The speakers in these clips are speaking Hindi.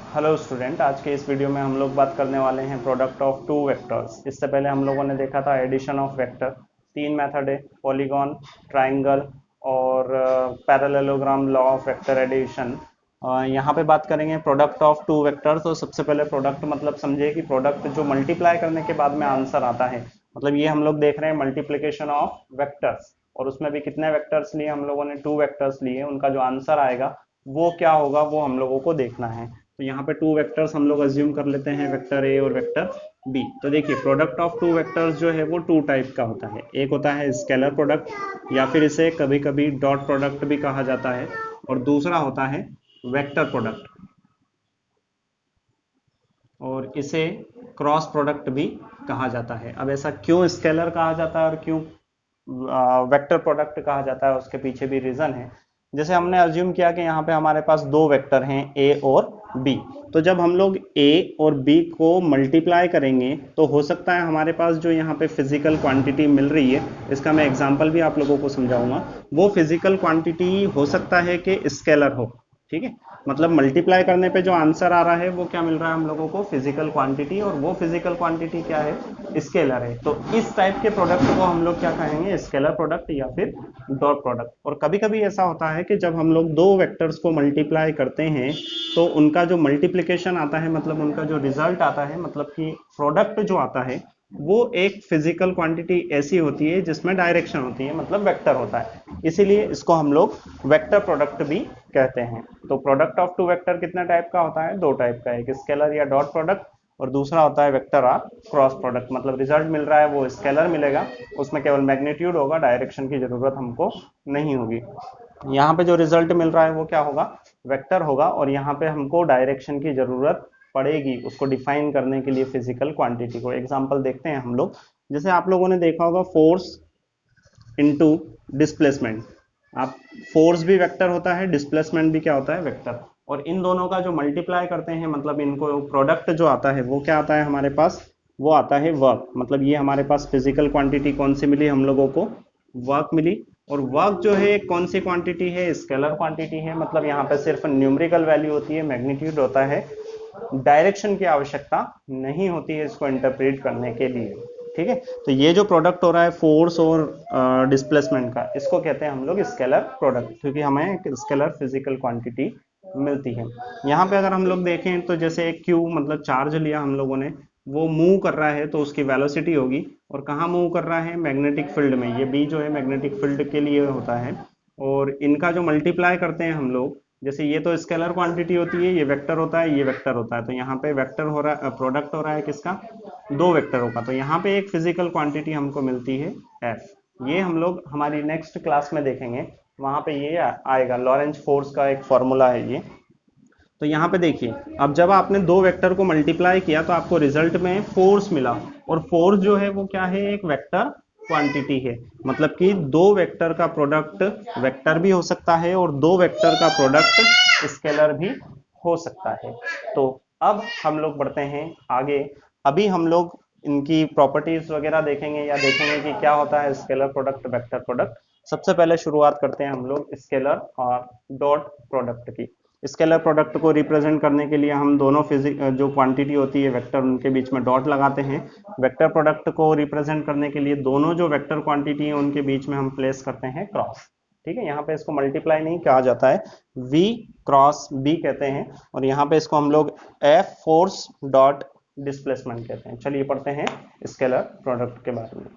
हेलो स्टूडेंट, आज के इस वीडियो में हम लोग बात करने वाले हैं प्रोडक्ट ऑफ टू वेक्टर्स। इससे पहले हम लोगों ने देखा था एडिशन ऑफ वेक्टर। तीन मेथड है, पॉलीगॉन, ट्राइंगल और parallelogram, law of vector addition. यहाँ पे बात करेंगे प्रोडक्ट ऑफ टू वेक्टर्स। तो सबसे पहले प्रोडक्ट मतलब समझिए कि प्रोडक्ट जो मल्टीप्लाई करने के बाद में आंसर आता है। मतलब ये हम लोग देख रहे हैं मल्टीप्लिकेशन ऑफ वेक्टर्स, और उसमें भी कितने वेक्टर्स लिए हम लोगों ने, टू वेक्टर्स लिए। उनका जो आंसर आएगा वो क्या होगा वो हम लोगों को देखना है। तो यहाँ पे टू वेक्टर्स हम लोग अज्यूम कर लेते हैं, वेक्टर ए और वेक्टर बी। तो देखिए प्रोडक्ट ऑफ टू वेक्टर्स जो है वो टू टाइप का होता है। एक होता है स्केलर प्रोडक्ट, या फिर इसे कभी कभी डॉट प्रोडक्ट भी कहा जाता है, और दूसरा होता है वेक्टर प्रोडक्ट, और इसे क्रॉस प्रोडक्ट भी कहा जाता है। अब ऐसा क्यों स्केलर कहा जाता है और क्यों वेक्टर प्रोडक्ट कहा जाता है, उसके पीछे भी रीजन है। जैसे हमने अज्यूम किया कि यहाँ पे हमारे पास दो वेक्टर हैं ए और बी। तो जब हम लोग ए और बी को मल्टीप्लाई करेंगे तो हो सकता है हमारे पास जो यहाँ पे फिजिकल क्वांटिटी मिल रही है, इसका मैं एग्जांपल भी आप लोगों को समझाऊंगा। वो फिजिकल क्वांटिटी हो सकता है कि स्केलर हो। ठीक है, मतलब मल्टीप्लाई करने पे जो आंसर आ रहा है वो क्या मिल रहा है हम लोगों को, फिजिकल क्वांटिटी, और वो फिजिकल क्वांटिटी क्या है, स्केलर है। तो इस टाइप के प्रोडक्ट को हम लोग क्या कहेंगे, स्केलर प्रोडक्ट या फिर डॉट प्रोडक्ट। और कभी कभी ऐसा होता है कि जब हम लोग दो वेक्टर्स को मल्टीप्लाई करते हैं तो उनका जो मल्टीप्लिकेशन आता है, मतलब उनका जो रिजल्ट आता है, मतलब कि प्रोडक्ट जो आता है, वो एक फिजिकल क्वांटिटी ऐसी होती है जिसमें डायरेक्शन होती है, मतलब वेक्टर होता है। इसीलिए इसको हम लोग वेक्टर प्रोडक्ट भी कहते हैं। तो प्रोडक्ट ऑफ टू वेक्टर कितना टाइप का होता है, दो टाइप का, एक स्केलर या डॉट प्रोडक्ट, और दूसरा होता है वेक्टर और क्रॉस प्रोडक्ट। मतलब रिजल्ट मिल रहा है वो स्केलर मिलेगा, उसमें केवल मैग्नीट्यूड होगा, डायरेक्शन की जरूरत हमको नहीं होगी। यहाँ पे जो रिजल्ट मिल रहा है वो क्या होगा, वेक्टर होगा, और यहाँ पे हमको डायरेक्शन की जरूरत पड़ेगी उसको डिफाइन करने के लिए फिजिकल क्वांटिटी को। एग्जांपल देखते हैं हम लोग। जैसे आप लोगों ने देखा होगा फोर्स इनटू डिस्प्लेसमेंट। आप, फोर्स भी वेक्टर होता है, डिस्प्लेसमेंट भी क्या होता है, वेक्टर। और इन दोनों का जो मल्टीप्लाई करते हैं, मतलब इनको प्रोडक्ट जो आता है वो क्या आता है हमारे पास, वो आता है वर्क। मतलब ये हमारे पास फिजिकल क्वांटिटी कौन सी मिली हम लोगों को, वर्क मिली। और वर्क जो है कौन सी क्वांटिटी है, स्केलर क्वांटिटी है। मतलब यहाँ पे सिर्फ न्यूमेरिकल वैल्यू होती है, मैग्नीट्यूड होता है, डायरेक्शन की आवश्यकता नहीं होती है इसको इंटरप्रेट करने के लिए। ठीक है, तो ये जो प्रोडक्ट हो रहा है फोर्स और डिस्प्लेसमेंट का, इसको कहते हैं हम लोग स्केलर प्रोडक्ट, क्योंकि हमें एक स्केलर फिजिकल क्वांटिटी मिलती है। यहाँ पे अगर हम लोग देखें तो जैसे एक क्यू, मतलब चार्ज लिया हम लोगों ने, वो मूव कर रहा है तो उसकी वेलोसिटी होगी, और कहाँ मूव कर रहा है, मैग्नेटिक फील्ड में। ये बी जो है मैग्नेटिक फील्ड के लिए होता है। और इनका जो मल्टीप्लाई करते हैं हम लोग, जैसे ये तो स्केलर क्वांटिटी होती है, ये वेक्टर होता है, ये वेक्टर होता है, तो यहाँ पे वेक्टर हो रहा है, प्रोडक्ट हो रहा है किसका, दो वेक्टरों का। तो यहाँ पे एक फिजिकल क्वांटिटी हमको मिलती है एफ। ये हम लोग हमारी नेक्स्ट क्लास में देखेंगे, वहां पे ये आएगा, लॉरेंज फोर्स का एक फॉर्मूला है ये। तो यहाँ पे देखिए, अब जब आपने दो वेक्टर को मल्टीप्लाई किया तो आपको रिजल्ट में फोर्स मिला, और फोर्स जो है वो क्या है, एक वेक्टर क्वांटिटी है। मतलब कि दो वेक्टर का प्रोडक्ट वेक्टर भी हो सकता है, और दो वेक्टर का प्रोडक्ट स्केलर भी हो सकता है। तो अब हम लोग बढ़ते हैं आगे। अभी हम लोग इनकी प्रॉपर्टीज वगैरह देखेंगे, या देखेंगे कि क्या होता है स्केलर प्रोडक्ट, वेक्टर प्रोडक्ट। सबसे पहले शुरुआत करते हैं हम लोग स्केलर और डॉट प्रोडक्ट की। स्केलर प्रोडक्ट को रिप्रेजेंट करने के लिए हम दोनों फिजिक जो क्वांटिटी होती है वेक्टर, उनके बीच में डॉट लगाते हैं। वेक्टर प्रोडक्ट को रिप्रेजेंट करने के लिए दोनों जो वेक्टर क्वांटिटी है उनके बीच में हम प्लेस करते हैं क्रॉस। ठीक है, यहाँ पे इसको मल्टीप्लाई नहीं कहा जाता है, v क्रॉस b कहते हैं, और यहाँ पे इसको हम लोग f फोर्स डॉट डिस्प्लेसमेंट कहते हैं। चलिए पढ़ते हैं स्केलर प्रोडक्ट के बारे में।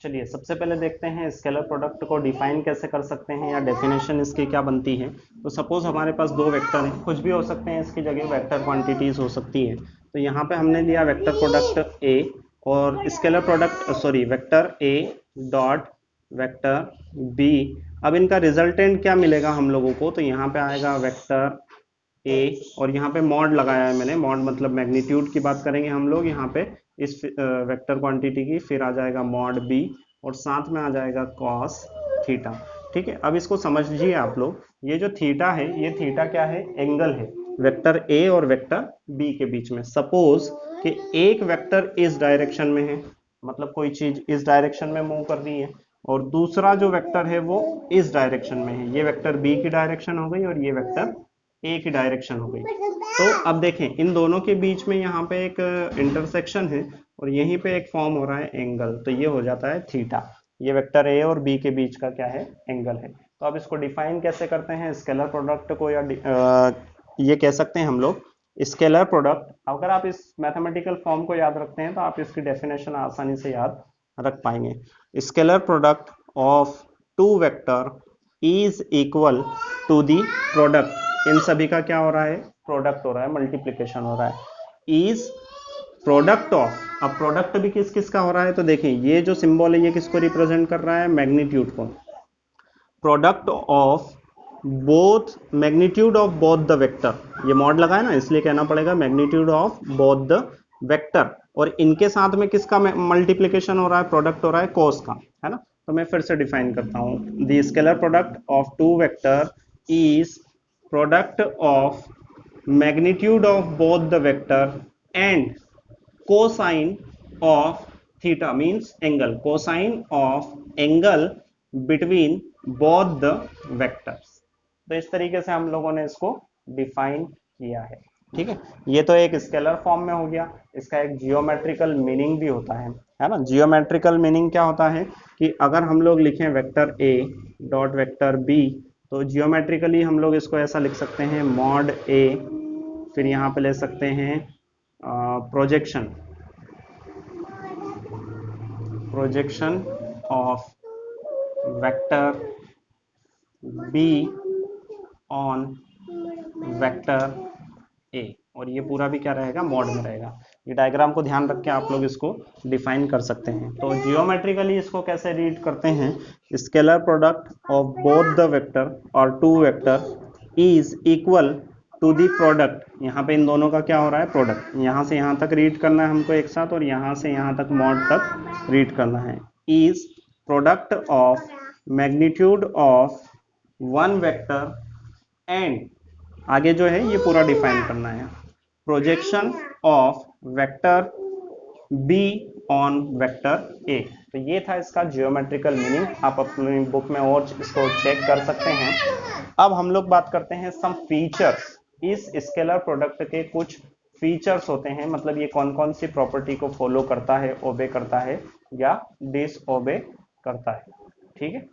चलिए सबसे पहले देखते हैं स्केलर प्रोडक्ट को डिफाइन कैसे कर सकते हैं, या डेफिनेशन इसकी क्या बनती है। तो सपोज हमारे पास दो वेक्टर हैं, कुछ भी हो सकते हैं इसकी जगह, वेक्टर क्वांटिटीज हो सकती है। तो यहाँ पे हमने लिया वेक्टर प्रोडक्ट ए और स्केलर प्रोडक्ट, सॉरी, वेक्टर ए डॉट वेक्टर बी। अब इनका रिजल्टेंट क्या मिलेगा हम लोगों को, तो यहाँ पे आएगा वेक्टर ए, और यहाँ पे मॉड लगाया है मैंने, मॉड मतलब मैग्नीट्यूड की बात करेंगे हम लोग यहाँ पे इस वेक्टर क्वांटिटी की। फिर आ जाएगा मॉड बी, और साथ में आ जाएगा कॉस थीटा। ठीक है, अब इसको समझिए आप लोग, ये जो थीटा है, ये थीटा क्या है, एंगल है वेक्टर ए और वेक्टर बी के बीच में। सपोज कि एक वेक्टर इस डायरेक्शन में है, मतलब कोई चीज इस डायरेक्शन में मूव कर रही है, और दूसरा जो वेक्टर है वो इस डायरेक्शन में है। ये वेक्टर बी की डायरेक्शन हो गई और ये वेक्टर ए की डायरेक्शन हो गई। तो अब देखें इन दोनों के बीच में यहाँ पे एक इंटरसेक्शन है और यहीं पे एक फॉर्म हो रहा है एंगल, तो ये हो जाता है थीटा। ये वेक्टर ए और बी के बीच का क्या है, एंगल है। तो अब इसको डिफाइन कैसे करते हैं स्केलर प्रोडक्ट को, या ये कह सकते हैं हम लोग स्केलर प्रोडक्ट। अगर आप इस मैथमेटिकल फॉर्म को याद रखते हैं तो आप इसकी डेफिनेशन आसानी से याद रख पाएंगे। Scalar product of two vector is equal to the product. इन सभी का क्या हो रहा है, प्रोडक्ट हो रहा है, मल्टीप्लीकेशन हो रहा है। इज प्रोडक्ट ऑफ, अब प्रोडक्ट भी किस किस का हो रहा है, तो देखिए ये जो सिंबल है ये किसको रिप्रेजेंट कर रहा है, मैग्नीट्यूड को। Product of both, magnitude of both the vector, ये मॉड लगा है ना इसलिए कहना पड़ेगा magnitude of both the vector, और इनके साथ में किसका मल्टीप्लीकेशन हो रहा है, प्रोडक्ट हो रहा है कॉस का, है ना। तो मैं फिर से डिफाइन करता हूं, the scalar product of two vector is product of magnitude of both the vector and cosine of theta, means angle, cosine of angle between both the vectors. तो इस तरीके से हम लोगों ने इसको डिफाइन किया है, ठीक है। ये तो एक स्केलर फॉर्म में हो गया। इसका एक जियोमेट्रिकल मीनिंग भी होता है ना। जियोमेट्रिकल मीनिंग क्या होता है कि अगर हम लोग लिखें वेक्टर ए डॉट वेक्टर बी, तो जियोमेट्रिकली हम लोग इसको ऐसा लिख सकते हैं मॉड ए, फिर यहाँ पे ले सकते हैं projection of vector be on vector A, और ये पूरा भी क्या रहेगा, मॉड में रहेगा। ये डायग्राम को ध्यान रख के आप लोग इसको डिफाइन कर सकते हैं। तो जियोमेट्रिकली इसको कैसे रीड करते हैं, scalar product of both the vector और two vector is equal to the product. यहाँ पे इन दोनों का क्या हो रहा है, प्रोडक्ट। यहाँ से यहाँ तक रीड करना है हमको एक साथ, और यहाँ से यहाँ तक मॉड तक रीड करना है। Is product of magnitude of one vector and, आगे जो है ये पूरा डिफाइन करना है, projection of vector be on vector a. तो ये था इसका जियोमेट्रिकल मीनिंग। आप अपनी बुक में और इसको चेक कर सकते हैं। अब हम लोग बात करते हैं सम फीचर्स। इस स्केलर प्रोडक्ट के कुछ फीचर्स होते हैं, मतलब ये कौन कौन सी प्रॉपर्टी को फॉलो करता है, ओबे करता है या डिसओबे करता है, ठीक है।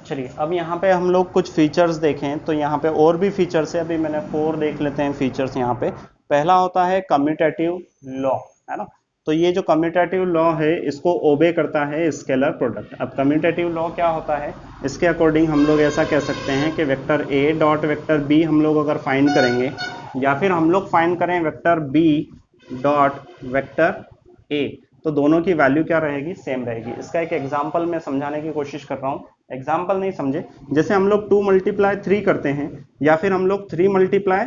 चलिए अब यहाँ पे हम लोग कुछ फीचर्स देखें, तो यहाँ पे और भी फीचर्स है, अभी मैंने 4 देख लेते हैं फीचर्स यहाँ पे। पहला होता है कम्यूटेटिव लॉ, है ना। तो ये जो कम्यूटेटिव लॉ है इसको ओबे करता है स्केलर प्रोडक्ट। अब कम्यूटेटिव लॉ क्या होता है, इसके अकॉर्डिंग हम लोग ऐसा कह सकते हैं कि वेक्टर ए डॉट वेक्टर बी हम लोग अगर फाइंड करेंगे, या फिर हम लोग फाइंड करें vector b dot vector a, तो दोनों की वैल्यू क्या रहेगी, सेम रहेगी। इसका एक एग्जाम्पल मैं समझाने की कोशिश कर रहा हूँ, एग्जाम्पल नहीं समझे, जैसे हम लोग 2 मल्टीप्लाई 3 करते हैं, या फिर हम लोग 3 मल्टीप्लाई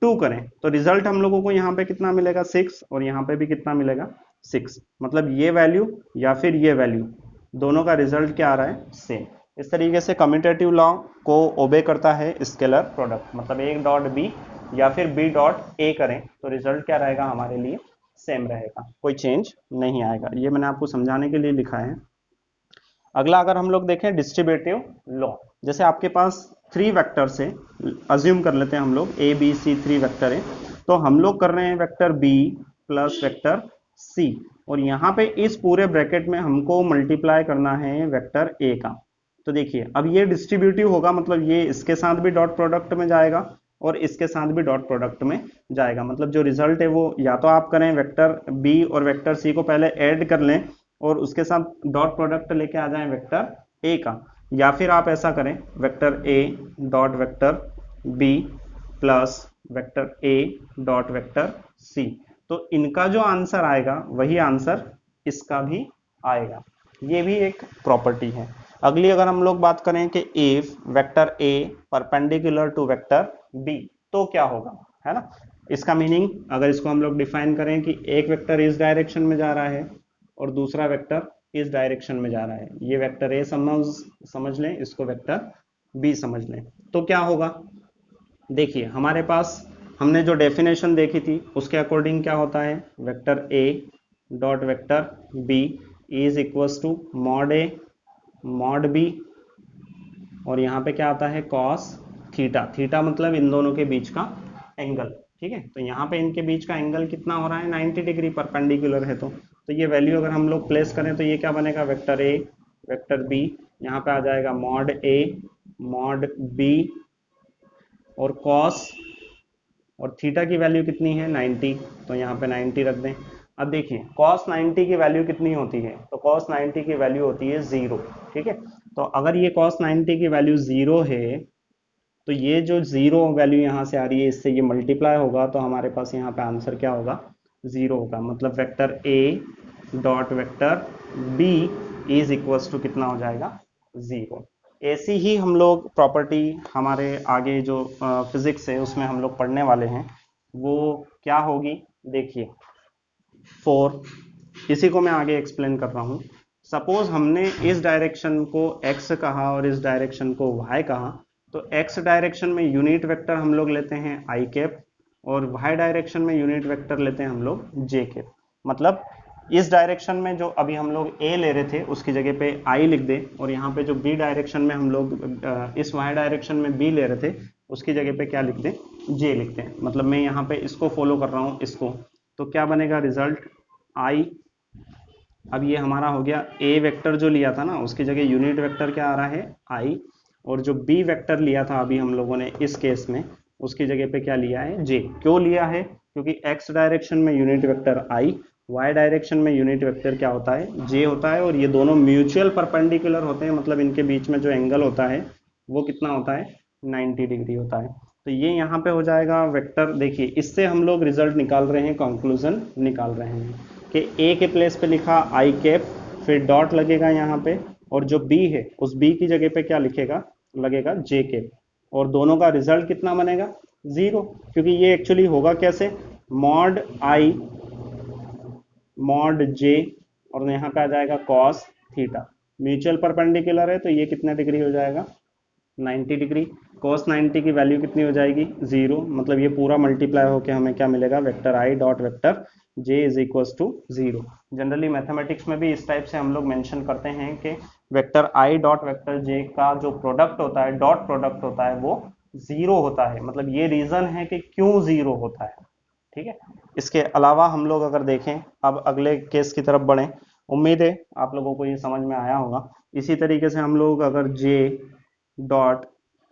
2 करें, तो रिजल्ट हम लोगों को यहाँ पे कितना मिलेगा, 6, और यहाँ पे भी कितना मिलेगा, 6। मतलब ये वैल्यू या फिर ये वैल्यू, दोनों का रिजल्ट क्या आ रहा है, सेम। इस तरीके से कम्यूटेटिव लॉ को ओबे करता है स्केलर प्रोडक्ट। मतलब ए डॉट बी या फिर बी डॉट ए करें तो रिजल्ट क्या रहेगा, हमारे लिए सेम रहेगा, कोई चेंज नहीं आएगा। ये मैंने आपको समझाने के लिए लिखा है। अगला अगर हम लोग देखें डिस्ट्रीब्यूटिव लॉ, जैसे आपके पास 3 वेक्टर से, अज्यूम कर लेते हैं हम लोग ए बी सी 3 वेक्टर है, तो हम लोग कर रहे हैं vector b plus vector c, और यहाँ पे इस पूरे ब्रैकेट में हमको मल्टीप्लाई करना है वेक्टर ए का। तो देखिए अब ये डिस्ट्रीब्यूटिव होगा, मतलब ये इसके साथ भी डॉट प्रोडक्ट में जाएगा और इसके साथ भी डॉट प्रोडक्ट में जाएगा। मतलब जो रिजल्ट है वो या तो आप करें वेक्टर बी और वेक्टर सी को पहले ऐड कर लें और उसके साथ डॉट प्रोडक्ट लेके आ जाएं वेक्टर ए का, या फिर आप ऐसा करें वेक्टर ए dot vector b plus vector ए डॉट वेक्टर सी। तो इनका जो आंसर आएगा वही आंसर इसका भी आएगा। ये भी एक प्रॉपर्टी है। अगली अगर हम लोग बात करें कि if vector a perpendicular to vector b, तो क्या होगा, है ना। इसका मीनिंग अगर इसको हम लोग डिफाइन करें कि एक वेक्टर इस डायरेक्शन में जा रहा है और दूसरा वेक्टर इस डायरेक्शन में जा रहा है, ये वेक्टर ए समझ लें, इसको वेक्टर बी समझ लें, तो क्या होगा। देखिए हमारे पास हमने जो डेफिनेशन देखी थी उसके अकॉर्डिंग क्या होता है, vector A dot vector b is equals to mod A mod b, और यहाँ पे क्या आता है कॉस थीटा, थीटा मतलब इन दोनों के बीच का एंगल, ठीक है। तो यहाँ पे इनके बीच का एंगल कितना हो रहा है 90 डिग्री, परपेंडिकुलर है। तो ये वैल्यू अगर हम लोग प्लेस करें तो ये क्या बनेगा, वेक्टर ए वेक्टर बी, यहाँ पे आ जाएगा मॉड ए मॉड बी और कॉस, और थीटा की वैल्यू कितनी है 90, तो यहाँ पे 90 रख दें। अब देखिए cos 90 की वैल्यू कितनी होती है, तो cos 90 की वैल्यू होती है 0, ठीक है। तो अगर ये cos 90 की वैल्यू 0 है, तो ये जो 0 वैल्यू यहाँ से आ रही है इससे ये मल्टीप्लाई होगा, तो हमारे पास यहाँ पे आंसर क्या होगा 0 होगा। मतलब vector a dot vector b is equals to कितना हो जाएगा 0। ऐसी ही हम लोग प्रॉपर्टी हमारे आगे जो फिजिक्स है उसमें हम लोग पढ़ने वाले हैं, वो क्या होगी देखिए 4, इसी को मैं आगे एक्सप्लेन कर रहा हूँ। सपोज हमने इस डायरेक्शन को x कहा और इस डायरेक्शन को y कहा, तो x डायरेक्शन में यूनिट वेक्टर हम लोग लेते हैं i कैप, और y डायरेक्शन में यूनिट वेक्टर लेते हैं हम लोग j कैप। मतलब इस डायरेक्शन में जो अभी हम लोग a ले रहे थे उसकी जगह पे i लिख दे, और यहाँ पे जो b डायरेक्शन में हम लोग इस y डायरेक्शन में b ले रहे थे उसकी जगह पे क्या लिख दें j लिखते हैं। मतलब मैं यहाँ पे इसको फॉलो कर रहा हूँ इसको, तो क्या बनेगा रिजल्ट i। अब ये हमारा हो गया a वेक्टर जो लिया था ना उसकी जगह यूनिट वेक्टर क्या आ रहा है i, और जो b वेक्टर लिया था अभी हम लोगों ने इस केस में उसकी जगह पे क्या लिया है j। क्यों लिया है, क्योंकि x डायरेक्शन में unit vector i, y direction में यूनिट वेक्टर क्या होता है j होता है, और ये दोनों म्यूचुअल परपेंडिकुलर होते हैं। मतलब इनके बीच में जो एंगल होता है वो कितना होता है 90 डिग्री होता है। तो ये यहाँ पे हो जाएगा वेक्टर। देखिए इससे हम लोग रिजल्ट निकाल रहे हैं, कंक्लूजन निकाल रहे हैं कि a के प्लेस पे लिखा i कैप, फिर डॉट लगेगा यहाँ पे, और जो b है उस b की जगह पे क्या लिखेगा लगेगा j कैप, और दोनों का रिजल्ट कितना बनेगा 0, क्योंकि ये एक्चुअली होगा कैसे मॉड i मॉड j, और यहाँ पे आ जाएगा cos थीटा, म्यूचुअल परपेंडिकुलर है तो ये कितना डिग्री हो जाएगा 90 डिग्री। cos 90 की वैल्यू कितनी हो जाएगी 0, मतलब ये पूरा मल्टीप्लाई होकर हमें क्या मिलेगा vector i dot vector j is equals to 0। Generally mathematics में भी इस टाइप से हम लोग मेंशन करते हैं कि vector i dot vector j का जो प्रोडक्ट होता है डॉट प्रोडक्ट होता है वो 0 होता है। मतलब ये रीजन है कि क्यों 0 होता है, ठीक है। इसके अलावा हम लोग अगर देखें, अब अगले केस की तरफ बढ़ें, उम्मीद है आप लोगों को ये समझ में आया होगा। इसी तरीके से हम लोग अगर j डॉट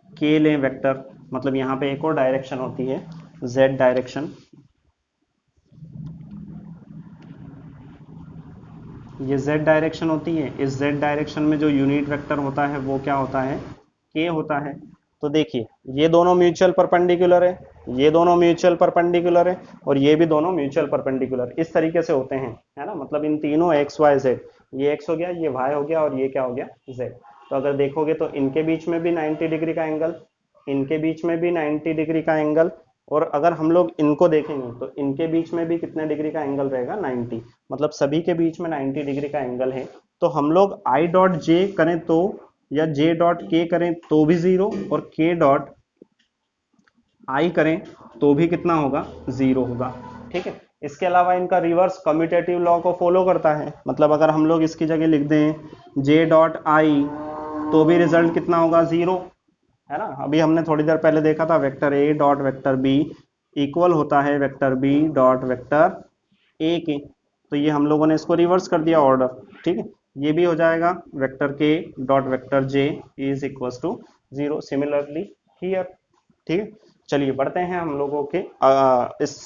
के लें वेक्टर, मतलब यहाँ पे एक और डायरेक्शन होती है z डायरेक्शन, ये z डायरेक्शन होती है। इस z डायरेक्शन में जो यूनिट वेक्टर होता है वो क्या होता है k होता है। तो देखिए ये दोनों म्यूचुअल परपेंडिकुलर है, ये दोनों म्यूचुअल परपेंडिकुलर है, और ये भी दोनों म्यूचुअल परपेंडिकुलर इस तरीके से होते हैं, है ना। मतलब इन तीनों x y z, ये x हो गया, ये y हो गया, और ये क्या हो गया z। तो अगर देखोगे तो इनके बीच में भी 90 डिग्री का एंगल, इनके बीच में भी 90 डिग्री का एंगल, और अगर हम लोग इनको देखेंगे तो इनके बीच में भी कितने डिग्री का एंगल रहेगा 90, मतलब सभी के बीच में 90 डिग्री का एंगल है। तो हम लोग i डॉट j करें तो, या j डॉट k करें तो भी 0, और k डॉट i करें तो भी कितना होगा 0 होगा, ठीक है। इसके अलावा इनका रिवर्स कम्यूटेटिव लॉ को फॉलो करता है। मतलब अगर हम लोग इसकी जगह लिख दें j डॉट i तो भी रिजल्ट कितना होगा 0, है ना। अभी हमने थोड़ी देर पहले देखा था vector a dot vector b equal होता है vector b dot vector a के, तो ये हम लोगों ने इसको रिवर्स कर दिया ऑर्डर, ठीक है। ये भी हो जाएगा vector k dot vector j is equal to 0 similarly here, ठीक है। चलिए बढ़ते हैं हम लोगों के इस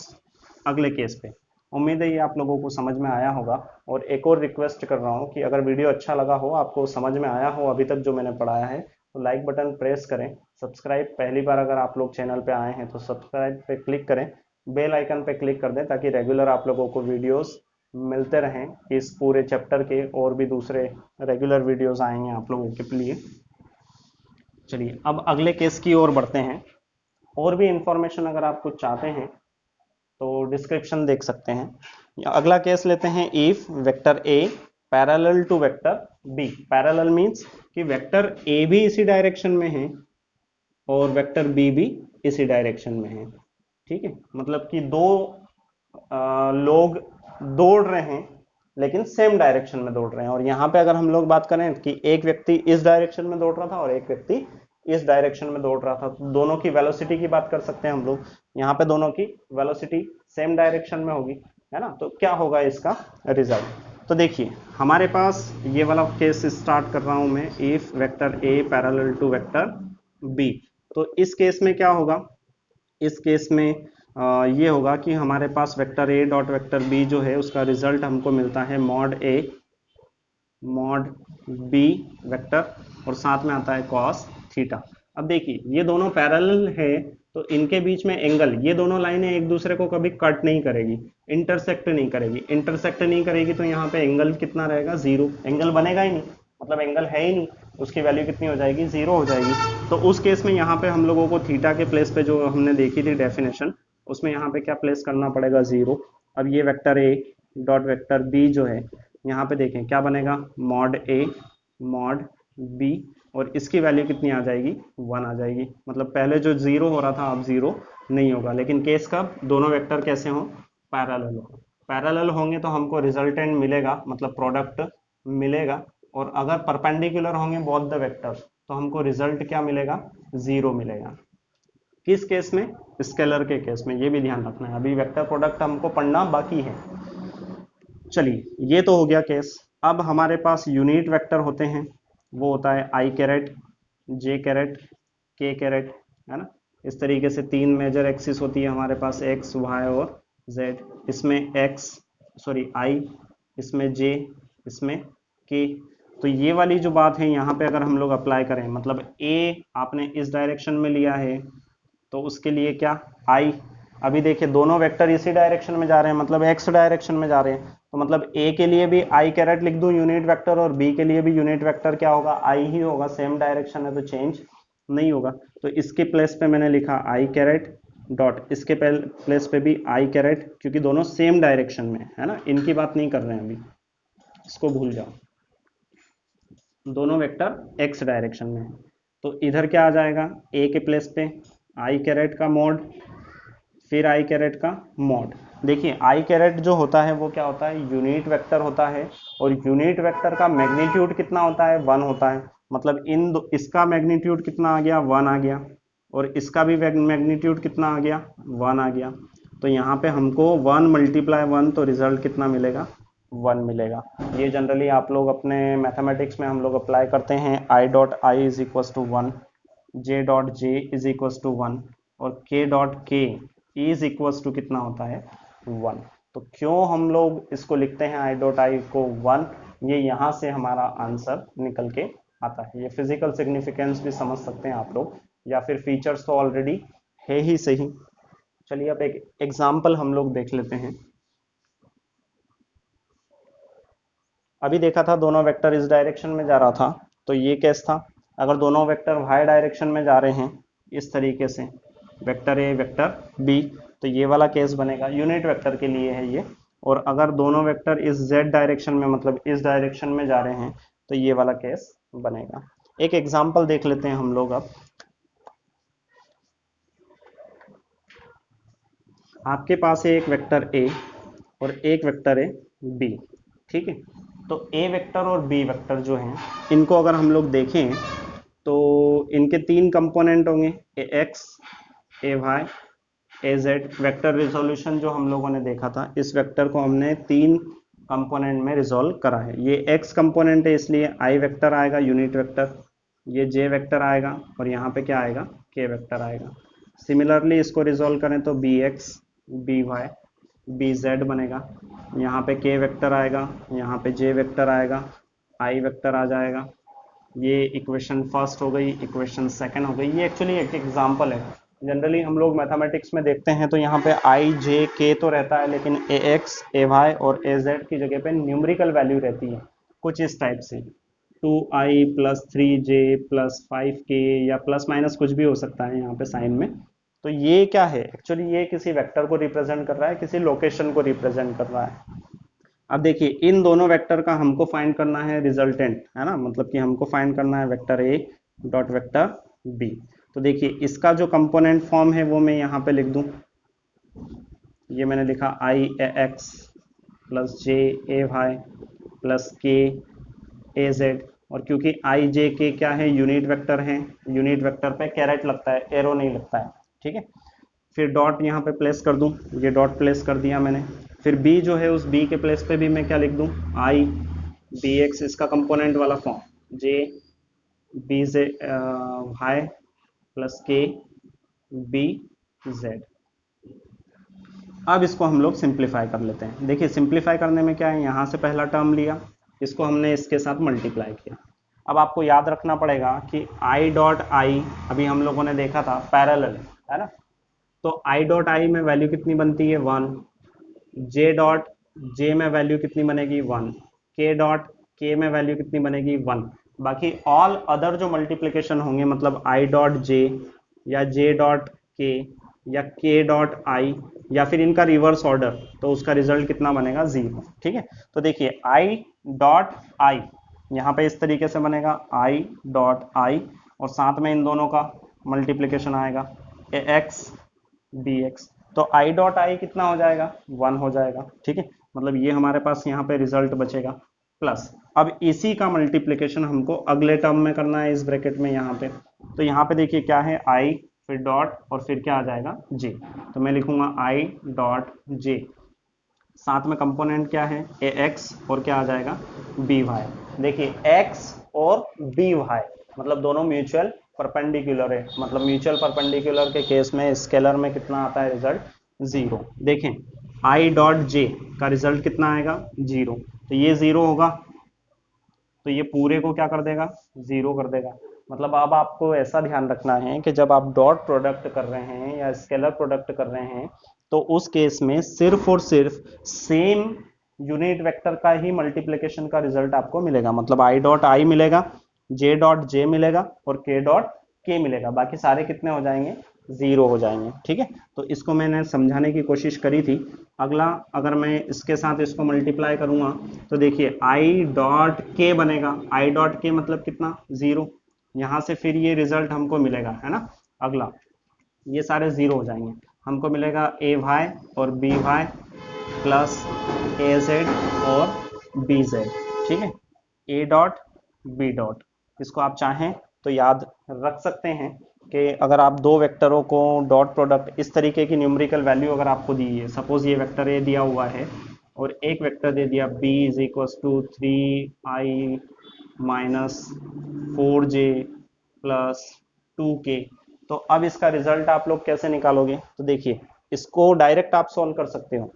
अगले केस पे। उम्मीद है ये आप लोगों को समझ में आया होगा, और एक और रिक्वेस्ट कर रहा हूँ कि अगर वीडियो अच्छा लगा हो, आपको समझ में आया हो अभी तक जो मैंने पढ़ाया है, तो लाइक बटन प्रेस करें। सब्सक्राइब पहली बार अगर आप लोग चैनल पे आए हैं तो सब्सक्राइब पे क्लिक करें, बेल आइकन पे क्लिक कर दें ताकि रेगुलर आप लोगों को वीडियोस मिलते रहें। इस पूरे चैप्टर के और भी दूसरे रेगुलर वीडियोस आएंगे आप लोगों के लिए। चलिए अब अगले केस की ओर बढ़ते हैं। और भी इंफॉर्मेशन अगर आप कुछ चाहते हैं तो डिस्क्रिप्शन देख सकते हैं। अगला केस लेते हैं if vector a parallel to vector b. Parallel means कि वेक्टर ए भी इसी डायरेक्शन में है और वेक्टर बी भी इसी डायरेक्शन में है, ठीक है। मतलब कि दो लोग दौड़ रहे हैं, लेकिन सेम डायरेक्शन में दौड़ रहे हैं। और यहाँ पे अगर हम लोग बात करें कि एक व्यक्ति इस डायरेक्शन में दौड़ रहा था और एक व्यक्ति इस डायरेक्शन में दौड़ रहा था, तो दोनों की वेलोसिटी की बात कर सकते हैं हम लोग। यहाँ पे दोनों की वेलोसिटी सेम डायरेक्शन में होगी, है ना। तो क्या होगा इसका रिजल्ट? तो देखिए हमारे पास ये वाला केस स्टार्ट कर रहा हूं मैं, if vector a parallel to vector b. तो इस केस में क्या होगा? इस केस में ये होगा कि हमारे पास वेक्टर ए डॉट वेक्टर बी जो है उसका रिजल्ट हमको मिलता है मॉड ए मॉड बी वेक्टर, और साथ में आता है कॉस थीटा। अब देखिए ये दोनों पैरेलल है, तो इनके बीच में एंगल, ये दोनों लाइनें एक दूसरे को कभी कट नहीं करेगी, इंटरसेक्ट नहीं करेगी। इंटरसेक्ट नहीं करेगी तो यहाँ पे एंगल कितना रहेगा? जीरो। एंगल बनेगा ही नहीं, मतलब एंगल है ही नहीं, उसकी वैल्यू कितनी हो जाएगी? जीरो हो जाएगी। तो उस केस में यहाँ पे हम लोगों को थीटा के प्लेस पे जो हमने देखी थी डेफिनेशन, उसमें यहाँ पे क्या प्लेस करना पड़ेगा? जीरो। अब ये वेक्टर ए डॉट वेक्टर बी जो है, यहाँ पे देखें क्या बनेगा? मॉड ए मॉड बी, और इसकी वैल्यू कितनी आ जाएगी? वन आ जाएगी। मतलब पहले जो जीरो हो रहा था अब जीरो नहीं होगा। लेकिन केस कब? दोनों वेक्टर कैसे हों? पैरेलल हो। पैरेलल होंगे तो हमको रिजल्टेंट मिलेगा, मतलब प्रोडक्ट मिलेगा। और अगर परपेंडिकुलर होंगे बोथ द वेक्टर्स, तो हमको रिजल्ट क्या मिलेगा? जीरो मिलेगा। किस केस में? स्केलर के केस में। ये भी ध्यान रखना है, अभी वेक्टर प्रोडक्ट हमको पढ़ना बाकी है। चलिए ये तो हो गया केस। अब हमारे पास यूनिट वेक्टर होते हैं, वो होता है आई कैरेट, जे कैरेट, के कैरेट, है ना। इस तरीके से तीन मेजर एक्सिस होती है हमारे पास, एक्स वाई और जेड। इसमें एक्स सॉरी आई, इसमें जे, इसमें के। तो ये वाली जो बात है यहाँ पे अगर हम लोग अप्लाई करें, मतलब ए आपने इस डायरेक्शन में लिया है तो उसके लिए क्या? आई। अभी देखिए दोनों वेक्टर इसी डायरेक्शन में जा रहे हैं, मतलब एक्स डायरेक्शन में जा रहे हैं, तो मतलब ए के लिए भी आई कैरेट लिख दूं यूनिट वेक्टर, और बी के लिए भी यूनिट वेक्टर क्या होगा? आई ही होगा। सेम डायरेक्शन है तो चेंज नहीं होगा। तो इसके प्लेस पे मैंने लिखा आई कैरेट डॉट, इसके प्लेस पे भी आई कैरेट, क्योंकि दोनों सेम डायरेक्शन में है ना, इनकी बात नहीं कर रहे हैं अभी, इसको भूल जाओ। दोनों वेक्टर एक्स डायरेक्शन में है, तो इधर क्या आ जाएगा? ए के प्लेस पे आई कैरेट का मॉड, फिर आई कैरेट का मॉड। देखिए आई कैरेट जो होता है वो क्या होता है? यूनिट वेक्टर होता है, और यूनिट वेक्टर का मैग्नीट्यूड कितना होता है? वन होता है। मतलब इसका मैग्नीट्यूड कितना आ गया? वन आ गया, और इसका भी मैग्नीट्यूड कितना आ गया? वन आ गया। तो यहाँ पे हमको वन मल्टीप्लाई वन, तो रिजल्ट कितना मिलेगा? वन मिलेगा। ये जनरली आप लोग अपने मैथमेटिक्स में हम लोग अप्लाई करते हैं, i dot i is equal to one, j dot j is equal to one, और के डॉट के इज इक्वल टू कितना होता है? वन। तो क्यों हम लोग इसको लिखते हैं आई डॉट आई को वन? ये यहाँ से हमारा आंसर निकल के आता है। ये फिजिकल सिग्निफिकेंस भी समझ सकते हैं आप लोग, या फिर फीचर्स तो ऑलरेडी है ही सही। चलिए अब एक एग्जाम्पल हम लोग देख लेते हैं। अभी देखा था दोनों वेक्टर इस डायरेक्शन में जा रहा था, तो ये केस था। अगर दोनों वेक्टर वाई डायरेक्शन में जा रहे हैं इस तरीके से, वेक्टर ए वेक्टर बी, तो ये वाला केस बनेगा। यूनिट वेक्टर के लिए है ये। और अगर दोनों वेक्टर इस जेड डायरेक्शन में, मतलब इस डायरेक्शन में जा रहे हैं, तो ये वाला केस बनेगा। एक एग्जाम्पल देख लेते हैं हम लोग अब। आपके पास है एक वेक्टर ए और एक वेक्टर है बी, ठीक है। तो ए वेक्टर और बी वेक्टर जो हैं, इनको अगर हम लोग देखें तो इनके तीन कंपोनेंट होंगे, ए एक्स, ए वाई, ए जेड। वेक्टर रिजोल्यूशन जो हम लोगों ने देखा था, इस वेक्टर को हमने तीन कंपोनेंट में रिजोल्व करा है। ये एक्स कंपोनेंट है, इसलिए आई वेक्टर आएगा यूनिट वेक्टर, ये जे वेक्टर आएगा, और यहाँ पे क्या आएगा? के वेक्टर आएगा। सिमिलरली इसको रिजोल्व करें तो b x, b y, b z बनेगा। यहाँ पे के वेक्टर आएगा, यहाँ पे जे वेक्टर आएगा, आई वेक्टर आ जाएगा। ये इक्वेशन फर्स्ट हो गई, इक्वेशन सेकंड हो गई। ये एक्चुअली एक एग्जांपल है। जनरली हम लोग मैथमेटिक्स में देखते हैं तो यहाँ पे आई जे के तो रहता है, लेकिन ए एक्स, ए वाई और ए जेड की जगह पे न्यूमेरिकल वैल्यू रहती है कुछ इस टाइप से, 2i plus 3j plus 5k, या प्लस माइनस कुछ भी हो सकता है यहाँ पे साइन में। तो ये क्या है? एक्चुअली ये किसी वेक्टर को रिप्रेजेंट कर रहा है, किसी लोकेशन को रिप्रेजेंट कर रहा है। अब देखिए इन दोनों वेक्टर का हमको फाइंड करना है रिजल्टेंट, है ना, मतलब कि हमको फाइंड करना है वेक्टर ए डॉट वेक्टर बी। तो देखिए इसका जो कंपोनेंट फॉर्म है वो मैं यहाँ पे लिख दूं। ये मैंने लिखा आई ए एक्स प्लस जे ए वाई प्लस के ए जेड, और क्योंकि आई जे के क्या है, यूनिट वेक्टर है, यूनिट वेक्टर पे कैरेट लगता है, एरो नहीं लगता है, ठीक है। फिर डॉट यहाँ पे प्लेस कर दूं, ये डॉट प्लेस कर दिया मैंने। फिर बी जो है, उस बी के प्लेस पे भी मैं क्या लिख दूं, आई बी एक्स, इसका कंपोनेंट वाला form, j b j y plus k b z. अब इसको हम लोग सिंप्लीफाई कर लेते हैं। देखिए सिंप्लीफाई करने में क्या है, यहाँ से पहला टर्म लिया, इसको हमने इसके साथ मल्टीप्लाई किया। अब आपको याद रखना पड़ेगा कि आई डॉट आई, अभी हम लोगों ने देखा था पैरेलल है ना, तो आई डॉट आई में वैल्यू कितनी बनती है 1, जे डॉट जे में वैल्यू कितनी बनेगी 1, के डॉट के में वैल्यू कितनी बनेगी 1। बाकी ऑल अदर जो मल्टीप्लिकेशन होंगे, मतलब आई डॉट जे या जे डॉट के या के डॉट आई या फिर इनका रिवर्स ऑर्डर, तो उसका रिजल्ट कितना बनेगा 0, ठीक है। तो देखिए आई डॉट आई यहाँ पे इस तरीके से बनेगा, आई डॉट आई और साथ में इन दोनों का मल्टीप्लिकेशन आएगा ए एक्स बी एक्स, तो आई डॉट आई कितना हो जाएगा 1 हो जाएगा, ठीक है। मतलब ये हमारे पास यहाँ पे रिजल्ट बचेगा प्लस। अब इसी का मल्टीप्लिकेशन हमको अगले टर्म में करना है इस ब्रैकेट में यहाँ पे, तो यहाँ पे देखिए क्या है, आई फिर डॉट और फिर क्या आ जाएगा जे, तो मैं लिखूंगा आई डॉट जे, साथ में कंपोनेंट क्या है ए एक्स और क्या आ जाएगा बी वाई। देखिए एक्स और बी वाई मतलब दोनों म्यूचुअल परपेंडिकुलर है, मतलब म्यूचुअल परपेंडिकुलर के केस में स्केलर में कितना आता है रिजल्ट 0। देखें आई डॉट जे का रिजल्ट कितना आएगा 0, तो ये 0 होगा, तो ये पूरे को क्या कर देगा 0 कर देगा। मतलब अब आपको ऐसा ध्यान रखना है कि जब आप डॉट प्रोडक्ट कर रहे हैं या स्केलर प्रोडक्ट कर रहे हैं, तो उस केस में सिर्फ और सिर्फ सेम यूनिट वेक्टर का ही मल्टीप्लिकेशन का रिजल्ट आपको मिलेगा, मतलब आई डॉट आई मिलेगा, जे डॉट जे मिलेगा और के डॉट के मिलेगा, बाकी सारे कितने हो जाएंगे 0 हो जाएंगे, ठीक है। तो इसको मैंने समझाने की कोशिश करी थी। अगला अगर मैं इसके साथ इसको मल्टीप्लाई करूंगा, तो देखिए आई डॉट के बनेगा, आई डॉट के मतलब कितना 0, यहाँ से फिर ये रिजल्ट हमको मिलेगा, है ना। अगला ये सारे 0 हो जाएंगे, हमको मिलेगा ए वाई और बी वाई प्लस ए जेड और बी जेड, ठीक है, ए डॉट बी डॉट। इसको आप चाहें तो याद रख सकते हैं कि अगर आप दो वेक्टरों को डॉट प्रोडक्ट, इस तरीके की न्यूमेरिकल वैल्यू अगर आपको दी है, सपोज ये वेक्टर ए दिया हुआ है और एक वेक्टर दे दिया b is equal to 3i minus 4j plus 2k, तो अब इसका रिजल्ट आप लोग कैसे निकालोगे, तो देखिए इसको डायरेक्ट आप सॉल्व कर सकते हो।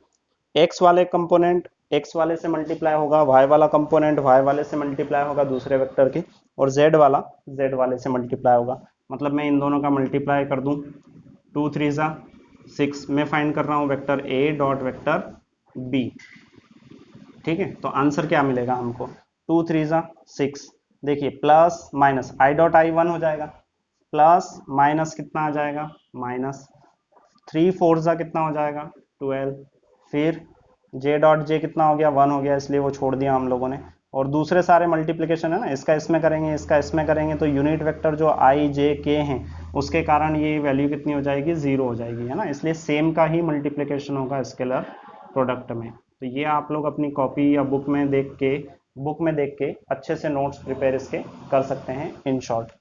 x वाले कंपोनेंट x वाले से मल्टीप्लाई होगा, y वाला कंपोनेंट y वाले से मल्टीप्लाई होगा दूसरे वेक्टर के, और z वाला z वाले से मल्टीप्लाई होगा। मतलब मैं इन दोनों का मल्टीप्लाई कर दूं, 2 3 जा 6, मैं फाइंड कर रहा हूं vector a dot vector b, ठीक है। तो आंसर क्या मिलेगा हमको 2 3 जा 6, देखिए प्लस माइनस आई डॉट आई 1 हो जाएगा, प्लस माइनस कितना आ जाएगा माइनस 3 4 जा कितना हो जाएगा 12, फिर j डॉट जे कितना हो गया 1 हो गया, इसलिए वो छोड़ दिया हम लोगों ने। और दूसरे सारे मल्टीप्लिकेशन है ना, इसका इसमें करेंगे इसका इसमें करेंगे, तो यूनिट वेक्टर जो i j k हैं उसके कारण ये वैल्यू कितनी हो जाएगी 0 हो जाएगी, है ना। इसलिए सेम का ही मल्टीप्लिकेशन होगा स्केलर प्रोडक्ट में। तो ये आप लोग अपनी कॉपी या बुक में देख के अच्छे से नोट्स प्रिपेयर इसके कर सकते हैं इन शॉर्ट।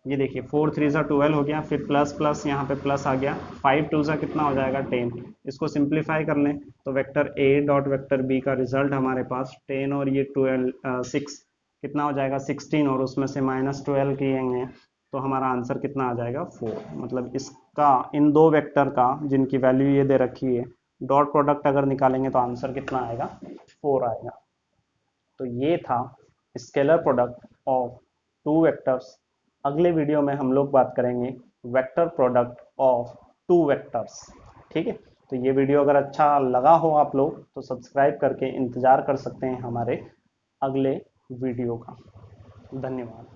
ये देखिए 4 3 जा 12 हो गया, फिर प्लस प्लस यहाँ पे प्लस आ गया, 5 2 जा कितना हो जाएगा 10। इसको सिंप्लीफाई कर लें तो vector a dot vector b का रिजल्ट हमारे पास 10 और ये 12 6 कितना हो जाएगा 16, और उसमें से -12 किएंगे तो हमारा आंसर कितना आ जाएगा 4। मतलब इसका इन दो वेक्टर का जिनकी वैल्यू ये दे रखी है, डॉट प्रोडक्ट अगर निकालेंगे तो आंसर कितना आएगा 4 आएगा। तो ये था scalar product of two vectors. अगले वीडियो में हम लोग बात करेंगे vector product of two vectors, ठीक है। तो ये वीडियो अगर अच्छा लगा हो आप लोग तो सब्सक्राइब करके इंतजार कर सकते हैं हमारे अगले वीडियो का। धन्यवाद।